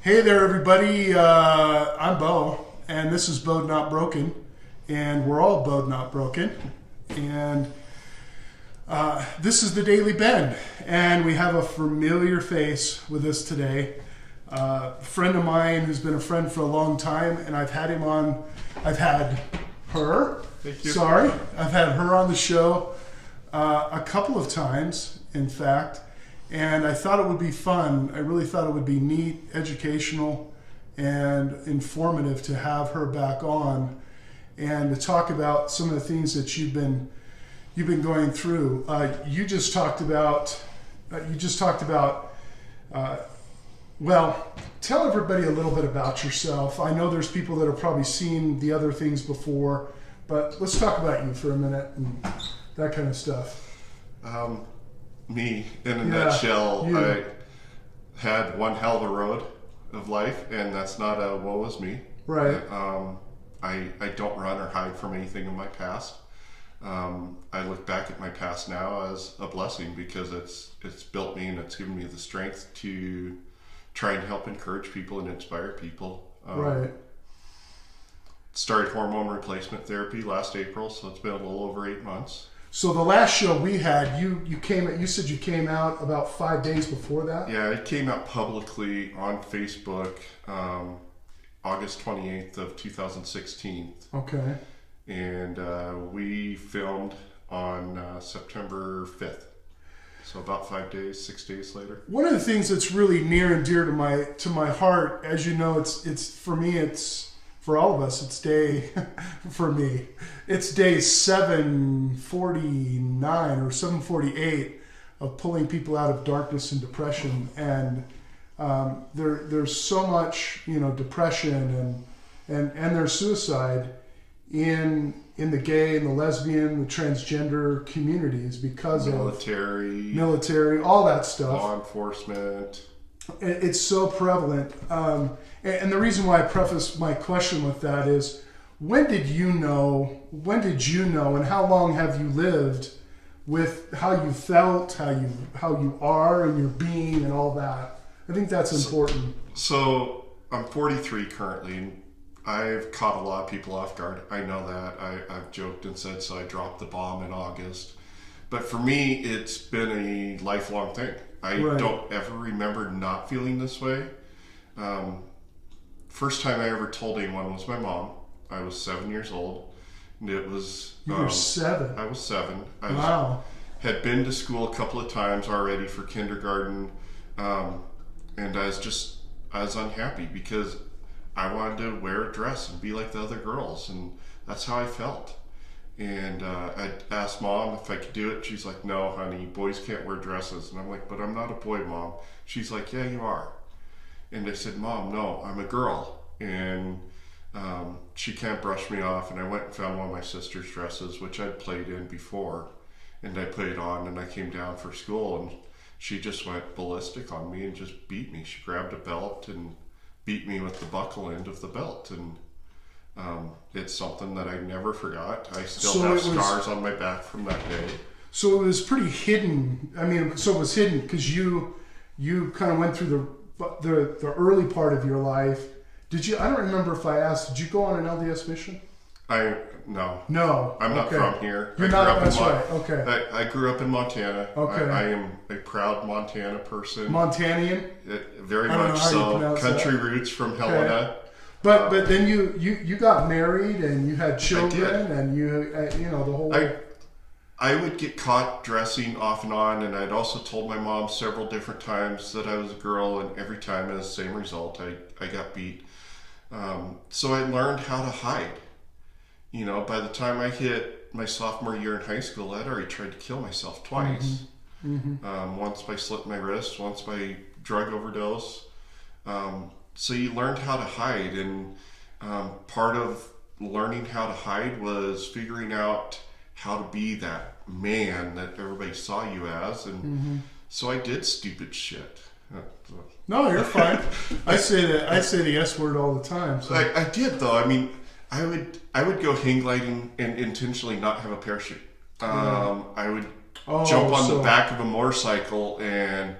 Hey there, everybody. I'm Bo, and this is Beau'd Not Broken, and we're all Beau'd Not Broken. And this is the Daily Bend, and we have a familiar face with us today. A friend of mine who's been a friend for a long time, and I've had him on. I've had her. Thank you. Sorry, I've had her on the show a couple of times, in fact. And I thought it would be fun. I really thought it would be neat, educational, and informative to have her back on and to talk about some of the things that you've been going through. You just talked about. Well, tell everybody a little bit about yourself. I know there's people that have probably seen the other things before, but let's talk about you for a minute and that kind of stuff. Me, in a nutshell, you. I had one hell of a road of life, and that's not a woe is me. Right. I don't run or hide from anything in my past. I look back at my past now as a blessing because it's built me and it's given me the strength to try and help encourage people and inspire people. Right. Started hormone replacement therapy last April, so it's been a little over 8 months. So the last show we had, you said you came out about 5 days before that? Yeah, it came out publicly on Facebook August 28th of 2016. Okay. And we filmed on September 5th. So about 5 days, 6 days later. One of the things that's really near and dear to my heart, as you know, it's for me, it's for all of us, it's day 749 or 748 of pulling people out of darkness and depression. And there's so much, depression and there's suicide in the gay and the lesbian, the transgender communities because of military, all that stuff. Law enforcement. It's so prevalent. And the reason why I preface my question with that is, when did you know, and how long have you lived with how you felt, how you are and your being and all that? I think that's important. So I'm 43 currently, and I've caught a lot of people off guard. I know that. I've joked and said, so I dropped the bomb in August. But for me, it's been a lifelong thing. I don't ever remember not feeling this way. First time I ever told anyone was my mom. I was 7 years old. And it was... You were 7? I was 7. Wow. Had been to school a couple of times already for kindergarten. And I was unhappy because I wanted to wear a dress and be like the other girls. And that's how I felt. And I asked Mom if I could do it. She's like, no, honey, boys can't wear dresses. And I'm like, but I'm not a boy, Mom. She's like, yeah, you are. And I said, Mom, no, I'm a girl. And she can't brush me off. And I went and found one of my sister's dresses, which I'd played in before. And I put it on and I came down for school. And she just went ballistic on me and just beat me. She grabbed a belt and beat me with the buckle end of the belt. And it's something that I never forgot. I still have scars on my back from that day. So it was pretty hidden. I mean, so it was hidden because you kind of went through the early part of your life. Did you? I don't remember if I asked. Did you go on an LDS mission? No. No. I'm not from here. You're not. That's right. Okay. I grew up in Montana. Okay. I am a proud Montana person. Montanian. Very much so. Country roots from Helena. Okay. But then you got married and you had children and you the whole. I would get caught dressing off and on, and I'd also told my mom several different times that I was a girl, and every time it was the same result. I got beat. So I learned how to hide. By the time I hit my sophomore year in high school, I'd already tried to kill myself twice. Mm-hmm. Once by slit my wrist, once by drug overdose. So you learned how to hide, and part of learning how to hide was figuring out how to be that man that everybody saw you as, and so I did stupid shit. No, you're fine. I say the S word all the time. So. I did though. I mean, I would go hang gliding and intentionally not have a parachute. I would jump on the back of a motorcycle and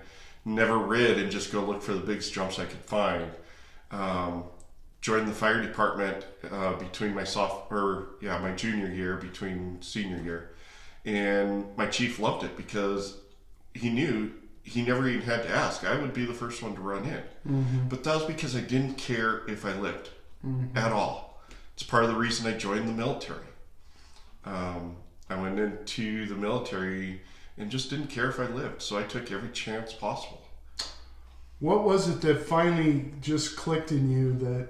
never rid and just go look for the biggest jumps I could find. Joined the fire department between my junior year between senior year, and my chief loved it because he knew he never even had to ask. I would be the first one to run in. Mm-hmm. But that was because I didn't care if I lived at all. It's part of the reason I joined the military. I went into the military and just didn't care if I lived, so I took every chance possible. What was it that finally just clicked in you that,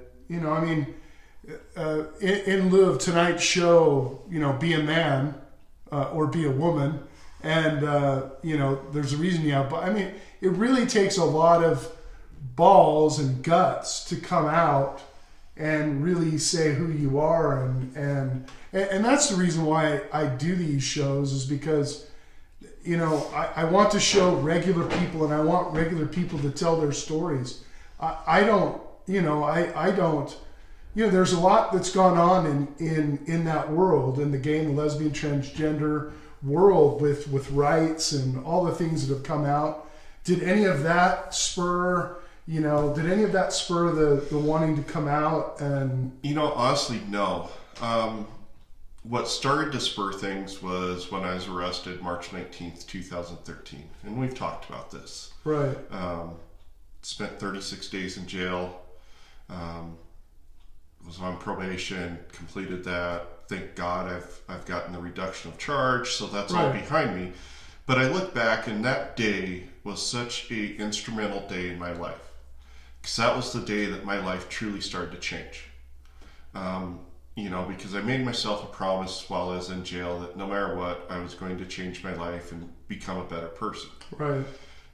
in lieu of tonight's show, be a man or be a woman, and, there's a reason you have, but it really takes a lot of balls and guts to come out and really say who you are. And that's the reason why I do these shows, is because, I want to show regular people, and I want regular people to tell their stories. There's a lot that's gone on in that world, in the gay and lesbian transgender world with rights and all the things that have come out. Did any of that spur the wanting to come out? And honestly, no. What started to spur things was when I was arrested March 19th, 2013. And we've talked about this. Right. Spent 36 days in jail. Was on probation, completed that. Thank God I've gotten the reduction of charge, so that's all behind me. But I look back, and that day was such a instrumental day in my life. Because that was the day that my life truly started to change. Because I made myself a promise while I was in jail that no matter what, I was going to change my life and become a better person. Right.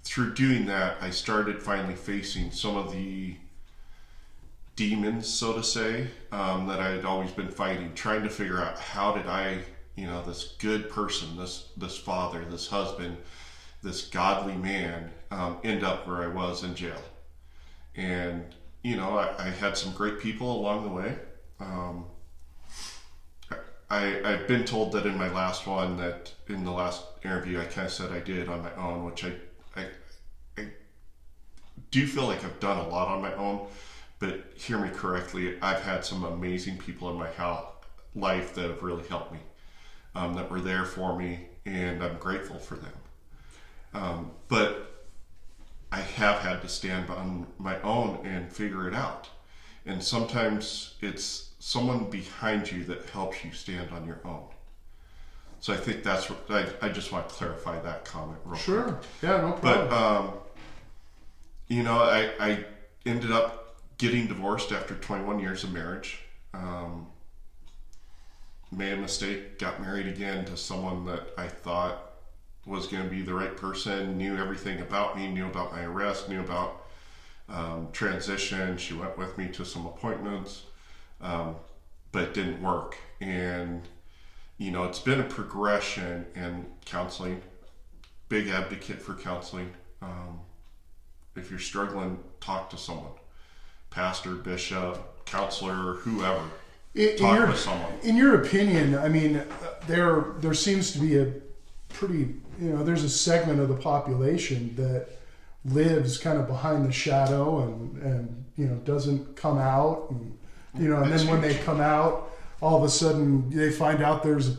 Through doing that, I started finally facing some of the demons, so to say, that I had always been fighting, trying to figure out how did I, this good person, this father, this husband, this godly man, end up where I was in jail. And, I had some great people along the way. I've been told that in my last one, that in the last interview, I kind of said I did on my own, which I do feel like I've done a lot on my own, but hear me correctly, I've had some amazing people in my life that have really helped me, that were there for me, and I'm grateful for them. But I have had to stand on my own and figure it out. And sometimes it's someone behind you that helps you stand on your own. So I think that's what I just want to clarify that comment real quick. Sure. Yeah, no problem. But, I ended up getting divorced after 21 years of marriage. Made a mistake, got married again to someone that I thought was going to be the right person, knew everything about me, knew about my arrest, knew about transition. She went with me to some appointments, but it didn't work. And, it's been a progression in counseling. Big advocate for counseling. If you're struggling, talk to someone. Pastor, bishop, counselor, whoever. Talk with someone. In your opinion, there seems to be a pretty, there's a segment of the population that lives kind of behind the shadow and doesn't come out, and and then when they come out, all of a sudden they find out there's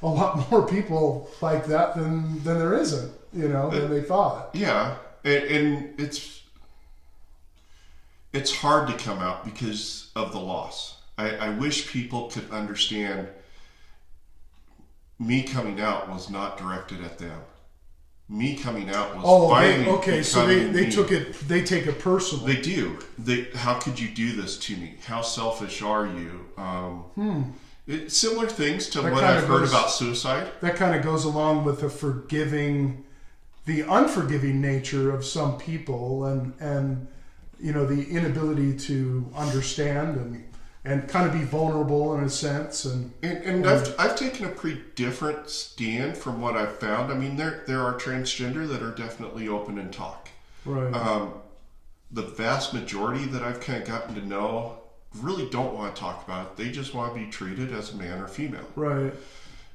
a lot more people like that than there isn't, than they thought. Yeah, and it's hard to come out because of the loss. I wish people could understand me coming out was not directed at them. Me coming out was finally so they take it personal. They do. How could you do this to me? How selfish are you? Similar things to what I've heard about suicide. That kind of goes along with the unforgiving nature of some people, and the inability to understand and kind of be vulnerable in a sense. And I've taken a pretty different stand from what I've found. There are transgender that are definitely open and talk. Right. The vast majority that I've kind of gotten to know really don't want to talk about it. They just want to be treated as a man or female. Right.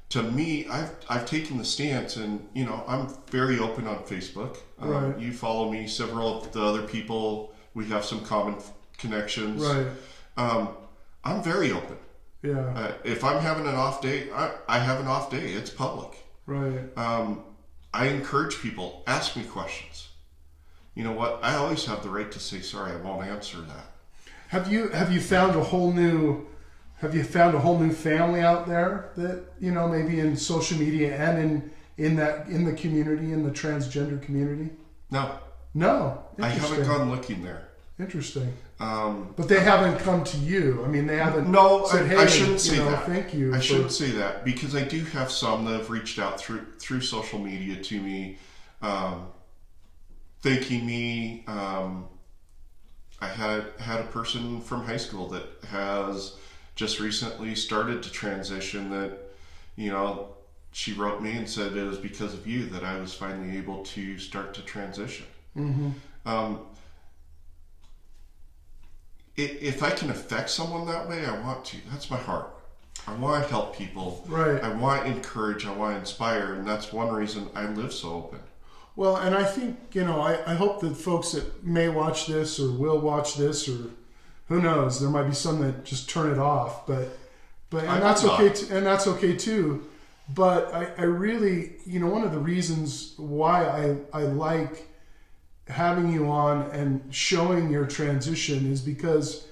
To me, I've taken the stance, and I'm very open on Facebook. Right. You follow me. Several of the other people We have some common connections. Right. I'm very open. Yeah. If I'm having an off day, I have an off day. It's public. Right. I encourage people, ask me questions. You know what? I always have the right to say, sorry, I won't answer that. Have you found a whole new family out there that, you know, maybe in social media and in the community, in the transgender community? No. I haven't gone looking there. Interesting. But they haven't come to you. I mean, they haven't said, hey, I shouldn't say that. Thank you. I shouldn't say that, because I do have some that have reached out through social media to me, thanking me. I had a person from high school that has just recently started to transition that, you know, she wrote me and said it was because of you that I was finally able to start to transition. Mm-hmm. If I can affect someone that way, I want to. That's my heart. I want to help people. Right. I want to encourage. I want to inspire. And that's one reason I live so open. Well, and I think, you know, I hope that folks that may watch this or will watch this, or who knows, there might be some that just turn it off, but and that's okay. And that's okay too. But I really, you know, one of the reasons why I like having you on and showing your transition is because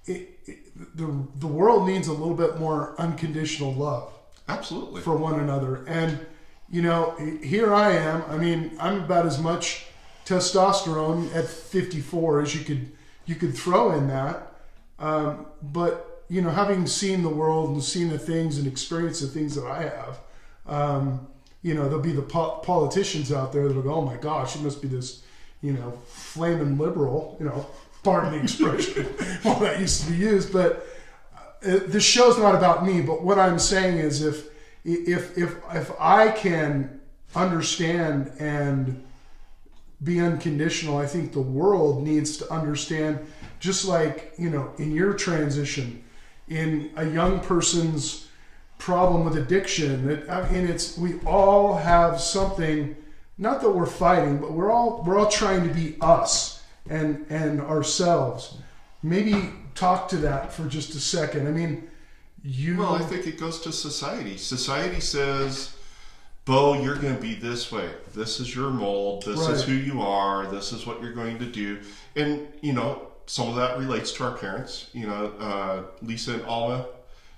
the world needs a little bit more unconditional love. Absolutely. For one another. And, you know, here I am. I mean, I'm about as much testosterone at 54 as you could throw in that. But, you know, having seen the world and seen the things and experienced the things that I have, you know, there'll be the politicians out there that'll go, oh my gosh, you must be this, you know, flaming liberal, you know, pardon the expression. Well, that used to be used, but this show's not about me. But what I'm saying is, if I can understand and be unconditional, I think the world needs to understand. Just like, you know, in your transition, in a young person's problem with addiction, I mean, we all have something. Not that we're fighting, but we're all trying to be us and ourselves. Maybe talk to that for just a second. I mean, Well, I think it goes to society. Society says, Bo, you're going to be this way. This is your mold. This is who you are. This is what you're going to do. And, you know, some of that relates to our parents. You know, Lisa and Alma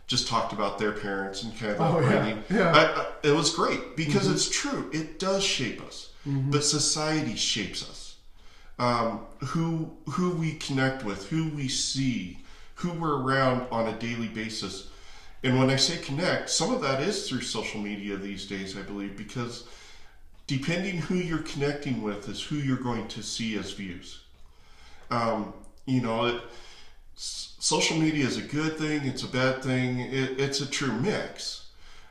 just talked about their parents and kind of upbringing. Yeah. It was great because it's true. It does shape us, but society shapes us. Who we connect with, who we see, who we're around on a daily basis. And when I say connect, some of that is through social media these days, I believe, because depending who you're connecting with is who you're going to see as views. You know, social media is a good thing, it's a bad thing, it's a true mix.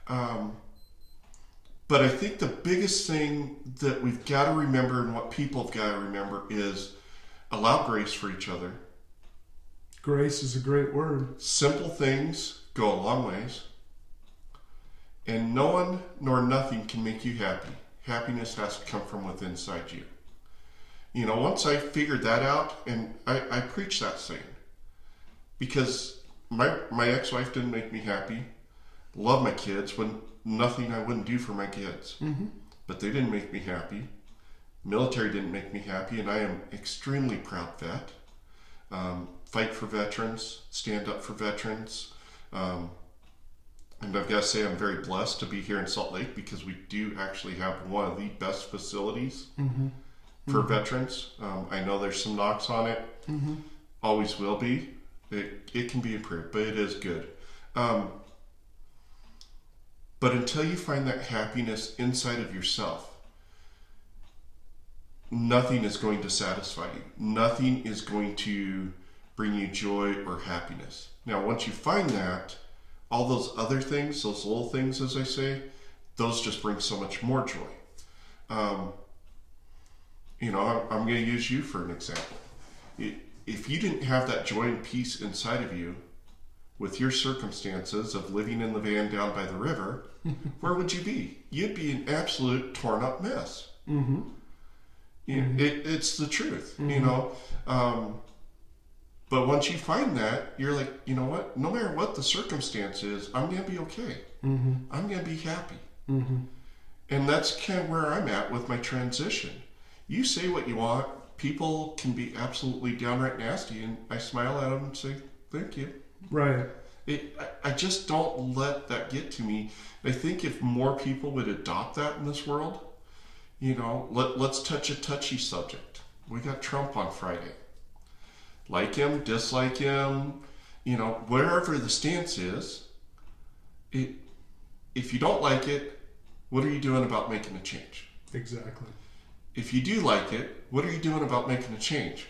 But I think the biggest thing that we've got to remember and what people have got to remember is allow grace for each other. Grace is a great word. Simple things go a long ways. And no one nor nothing can make you happy. Happiness has to come from within inside you. You know, once I figured that out, and I preach that saying, because my ex-wife didn't make me happy. Love my kids, when nothing I wouldn't do for my kids. But they didn't make me happy. Military didn't make me happy, and I am extremely proud vet. Fight for veterans, stand up for veterans. And I've got to say I'm very blessed to be here in Salt Lake because we do actually have one of the best facilities for veterans. I know there's some knocks on it. Always will be. It can be improved, but it is good. But until you find that happiness inside of yourself, nothing is going to satisfy you. Nothing is going to bring you joy or happiness. Now, once you find that, all those other things, those little things, as I say, those just bring so much more joy. You know, I'm going to use you for an example. If you didn't have that joy and peace inside of you, with your circumstances of living in the van down by the river, where would you be? You'd be an absolute torn up mess. It's the truth, you know. But once you find that, you're like, you know what? No matter what the circumstance is, I'm going to be okay. I'm going to be happy. And that's kind of where I'm at with my transition. You say what you want. People can be absolutely downright nasty, and I smile at them and say, thank you. Right. I just don't let that get to me. I think if more people would adopt that in this world, you know, let's touch a touchy subject. We got Trump on Friday. Like him, dislike him, you know, wherever the stance is, if you don't like it, what are you doing about making a change? Exactly. If you do like it, what are you doing about making a change?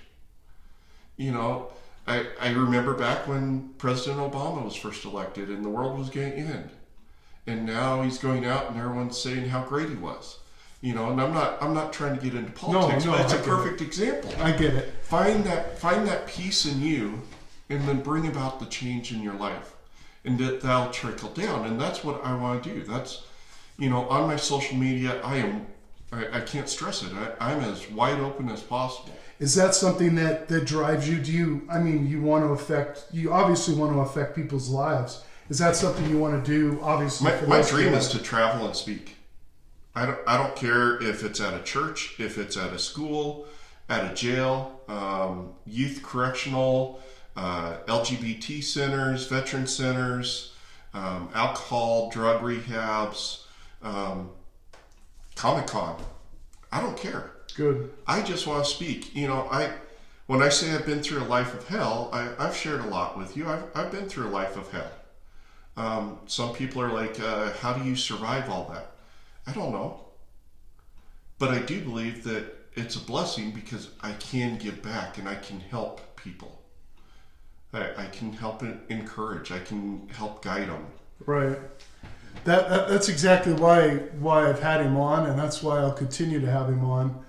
You know, I remember back when President Obama was first elected and the world was going to end. And now he's going out and everyone's saying how great he was. You know, and I'm not trying to get into politics, but it's a perfect example. I get it. Find that peace in you, and then bring about the change in your life, and that'll trickle down. And that's what I want to do. That's, you know, on my social media, I can't stress it. I'm as wide open as possible. Is that something that drives you? you obviously want to affect people's lives. Is that something you want to do? Obviously, my dream is to travel and speak. I don't care if it's at a church, if it's at a school, at a jail, youth correctional, LGBT centers, veteran centers, alcohol, drug rehabs, Comic-Con. I don't care. Good. I just want to speak. You know, when I say I've been through a life of hell, I've shared a lot with you. I've been through a life of hell. Some people are like, how do you survive all that? I don't know. But I do believe that it's a blessing because I can give back and I can help people. I can help encourage. I can help guide them. Right. That's exactly why I've had him on, and that's why I'll continue to have him on.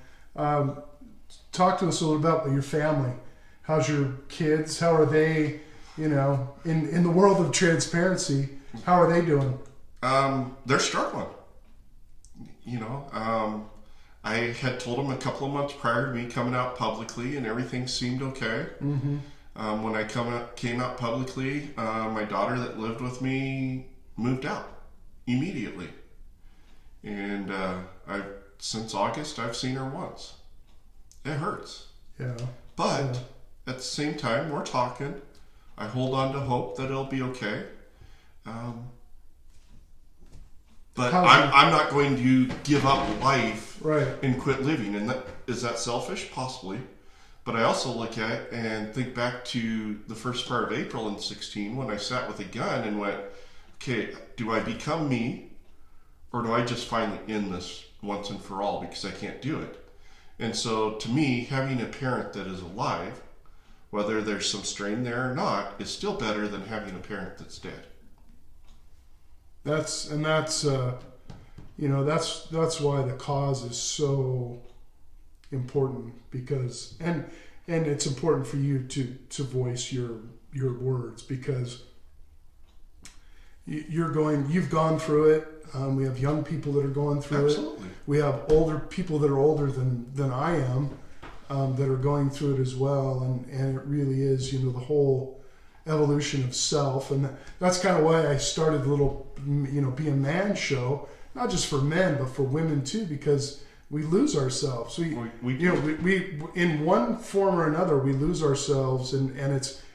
Talk to us a little about your family. How's your kids? How are they, you know, in the world of transparency, how are they doing? They're struggling. You know, I had told them a couple of months prior to me coming out publicly, and everything seemed okay. When I came out publicly, my daughter that lived with me moved out immediately, and since August I've seen her once. It hurts. Yeah. But at the same time, we're talking. I hold on to hope that it'll be okay. But I'm not going to give up life and quit living. And is that selfish? Possibly. But I also look at it and think back to the first part of April in 2016 when I sat with a gun and went, okay, do I become me, or do I just finally end this once and for all because I can't do it? And so to me, having a parent that is alive, whether there's some strain there or not, is still better than having a parent that's dead. That's why the cause is so important, because and it's important for you to voice your words, because you've gone through it. We have young people that are going through Absolutely. it. We have older people that are older than I am that are going through it as well, and it really is, you know, the whole evolution of self. And that's kind of why I started the little, you know, Be a Man show, not just for men but for women too, because we lose ourselves. We in one form or another we lose ourselves, and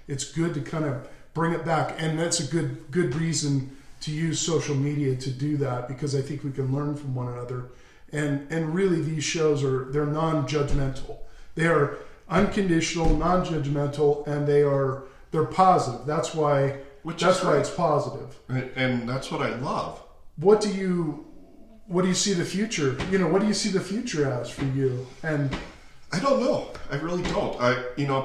it's good to kind of bring it back. And that's a good reason to use social media to do that, because I think we can learn from one another. And really, these shows they're non-judgmental. They are unconditional, non-judgmental, and they're positive. That's why it's positive. And that's what I love. What do you see the future? You know, what do you see the future as for you? And I don't know. I really don't.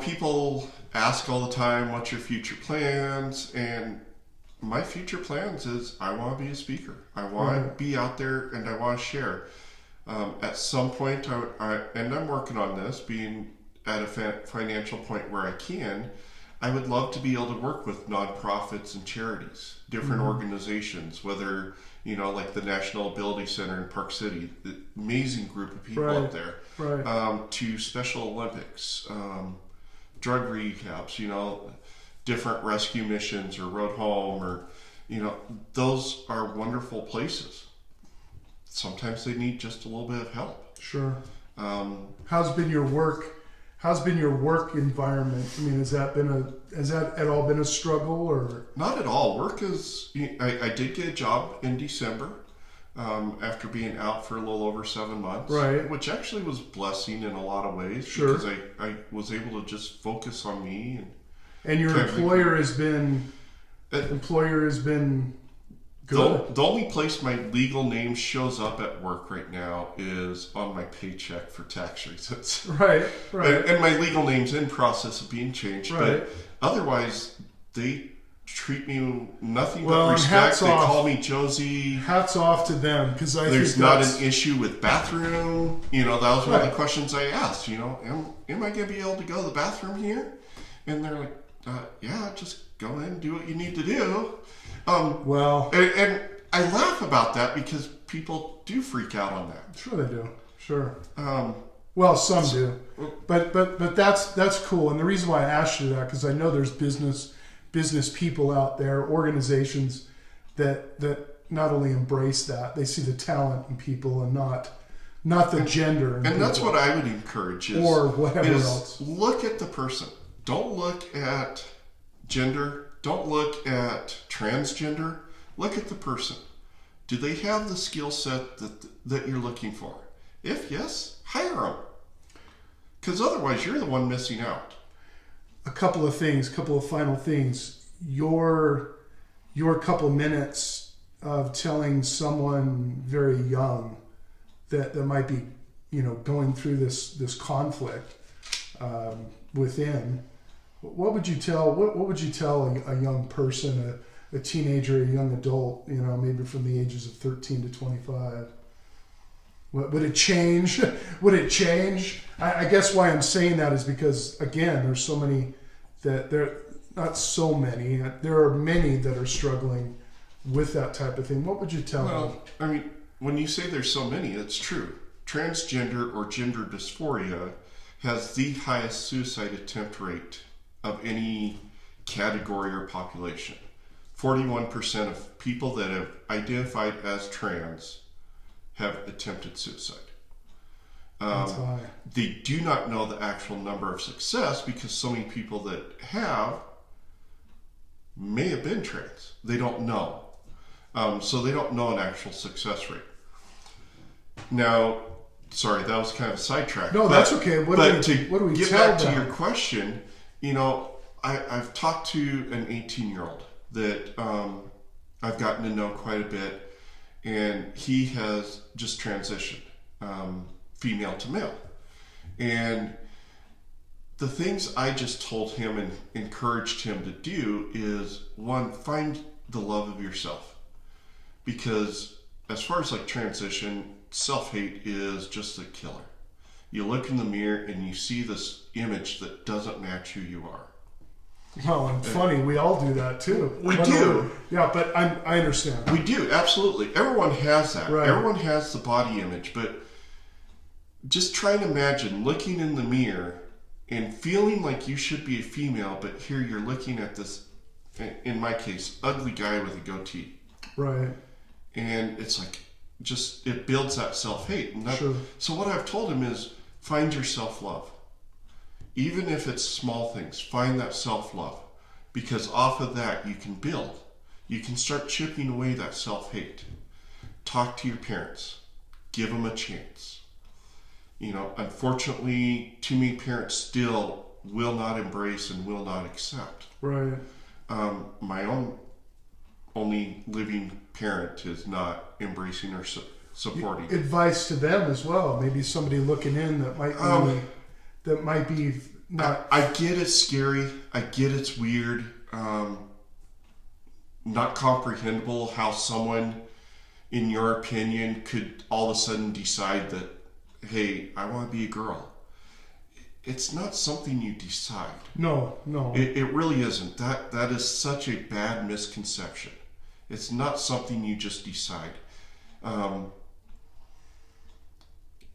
People ask all the time, what's your future plans? And my future plans is I want to be a speaker. I want to be out there and I want to share. At some point, and I'm working on this, being at a financial point where I can, I would love to be able to work with nonprofits and charities, different organizations, whether, like the National Ability Center in Park City, the amazing group of people Right. up there, Right. to Special Olympics, drug rehabs, different rescue missions or Road Home, or, those are wonderful places. Sometimes they need just a little bit of help. Sure. How's been your work? How's been your work environment? I mean, has that at all been a struggle, or? Not at all. Work is. I did get a job in December after being out for a little over 7 months, Right. Which actually was a blessing in a lot of ways, Sure. because I was able to just focus on me And your employer has been good. The only place my legal name shows up at work right now is on my paycheck for tax reasons. Right. Right. And my legal name's in process of being changed. Right. But otherwise, they treat me nothing Well, but and respect. hats They off. call me Josie. Hats off to them, because There's think not that's, an issue with bathroom. That was one of Right. the questions I asked. Am I going to be able to go to the bathroom here? And they're like, yeah, just go in and do what you need to do. Well, And I laugh about that because people do freak out on that. sure they do. Sure. Well, some do, but that's cool. And the reason why I asked you that, because I know there's business people out there, organizations that not only embrace that, they see the talent in people and not the gender. And that's what I would encourage is, or whatever else. Look at the person. Don't look at gender. Don't look at transgender. Look at the person. Do they have the skill set that you're looking for? If yes, hire them. Because otherwise, you're the one missing out. A couple of final things. Your couple minutes of telling someone very young that might be, going through this conflict within. What would you tell? What would you tell a young person, a teenager, a young adult? Maybe from the ages of 13 to 25. Would it change? Would it change? I guess why I'm saying that is because, again, there's so many that there. Not so many. There are many that are struggling with that type of thing. What would you tell them? Well, I mean, when you say there's so many, it's true. Transgender or gender dysphoria has the highest suicide attempt rate of any category or population. 41% of people that have identified as trans have attempted suicide. That's high. They do not know the actual number of success because so many people that have may have been trans. They don't know. So they don't know an actual success rate. Now, sorry, that was kind of a sidetrack. No, that's okay. What do we get tell back them? to your question, I've talked to an 18-year-old that I've gotten to know quite a bit, and he has just transitioned female to male. And the things I just told him and encouraged him to do is, one, find the love of yourself. Because as far as like transition, self-hate is just a killer. You look in the mirror and you see this image that doesn't match who you are. Well, and funny, we all do that too. We do. Yeah, but I understand. We do, absolutely. Everyone has that. Right. Everyone has the body image, but just try and imagine looking in the mirror and feeling like you should be a female, but here you're looking at this, in my case, ugly guy with a goatee. Right. And it's like, it builds that self-hate. And Sure. So what I've told him is, find your self-love. Even if it's small things, find that self-love. Because off of that, you can build. You can start chipping away that self-hate. Talk to your parents. Give them a chance. Unfortunately, too many parents still will not embrace and will not accept. Right. My own only living parent is not embracing or supporting. Advice to them as well. Maybe somebody looking in that might be not. I get it's scary. I get it's weird. Not comprehensible how someone, in your opinion, could all of a sudden decide that, hey, I want to be a girl. It's not something you decide. No. It really isn't. That is such a bad misconception. It's not something you just decide.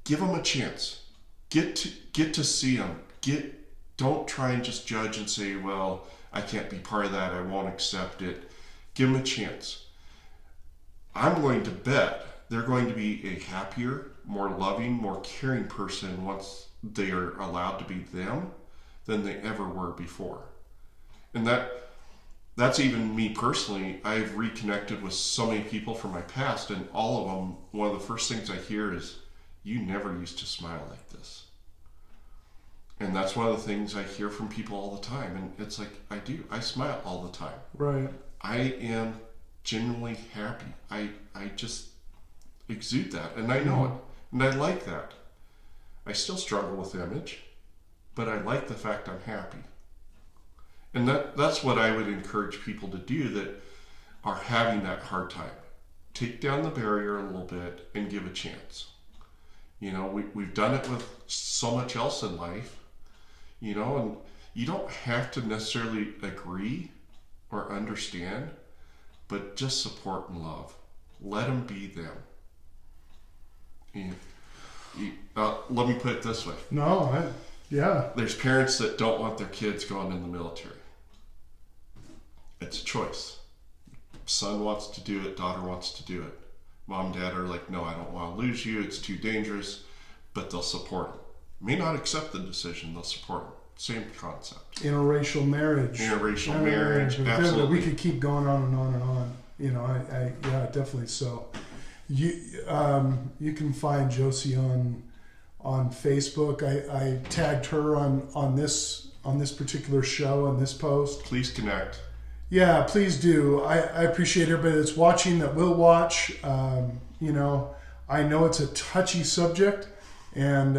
Give them a chance. Get to see them. Don't try and just judge and say, well, I can't be part of that. I won't accept it. Give them a chance. I'm going to bet they're going to be a happier, more loving, more caring person once they are allowed to be them than they ever were before. And that's even me personally. I've reconnected with so many people from my past, and all of them, one of the first things I hear is, you never used to smile like this. And that's one of the things I hear from people all the time. And it's like, I do. I smile all the time. Right. I am genuinely happy. I just exude that, and I know it, and I like that. I still struggle with image, but I like the fact I'm happy. And that's what I would encourage people to do that are having that hard time. Take down the barrier a little bit and give a chance. We've done it with so much else in life, and you don't have to necessarily agree or understand, but just support and love. Let them be them. Let me put it this way. Yeah. There's parents that don't want their kids going in the military. It's a choice. Son wants to do it, daughter wants to do it. Mom and dad are like, no, I don't want to lose you, it's too dangerous, but they'll support them. May not accept the decision, they'll support them. Same concept. Interracial marriage. Absolutely. We could keep going on and on and on. Yeah, definitely so. You can find Josie on Facebook. I tagged her on this particular show, on this post. Please connect. Yeah, please do. I appreciate everybody that's watching, that will watch. I know it's a touchy subject, and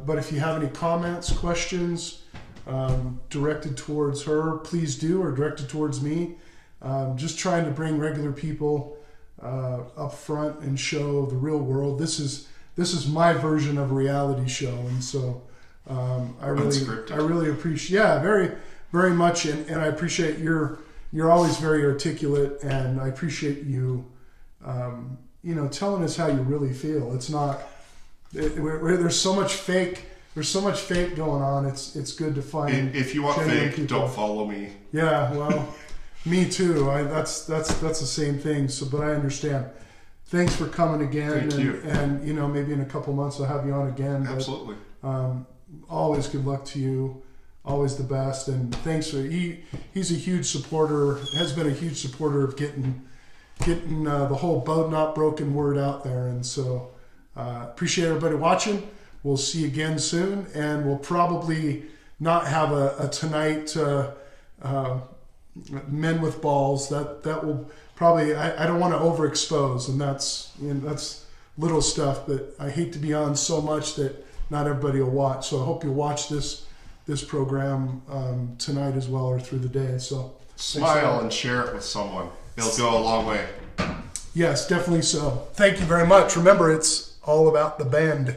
but if you have any comments, questions directed towards her, please do, or directed towards me. Just trying to bring regular people up front and show the real world. This is my version of a reality show, and so I really appreciate. Yeah, very very much, and I appreciate you're always very articulate, and I appreciate you, telling us how you really feel. It's not, there's so much fake going on. It's good to find. If you want fake, people. Don't follow me. Yeah, well, me too. That's the same thing. So, but I understand. Thanks for coming again. Thank you. And maybe in a couple months I'll have you on again. Absolutely. But, always good luck to you. Always the best, and thanks for he's a huge supporter, has been a huge supporter of getting the whole Beau'd Not Broken word out there, and so appreciate everybody watching. We'll see you again soon, and we'll probably not have a tonight Men with Balls. That will probably, I don't want to overexpose, and that's little stuff, but I hate to be on so much that not everybody will watch. So I hope you'll watch this program tonight as well, or through the day. So smile and share it with someone. It'll go a long way. Yes, definitely so. Thank you very much. Remember, it's all about the bend.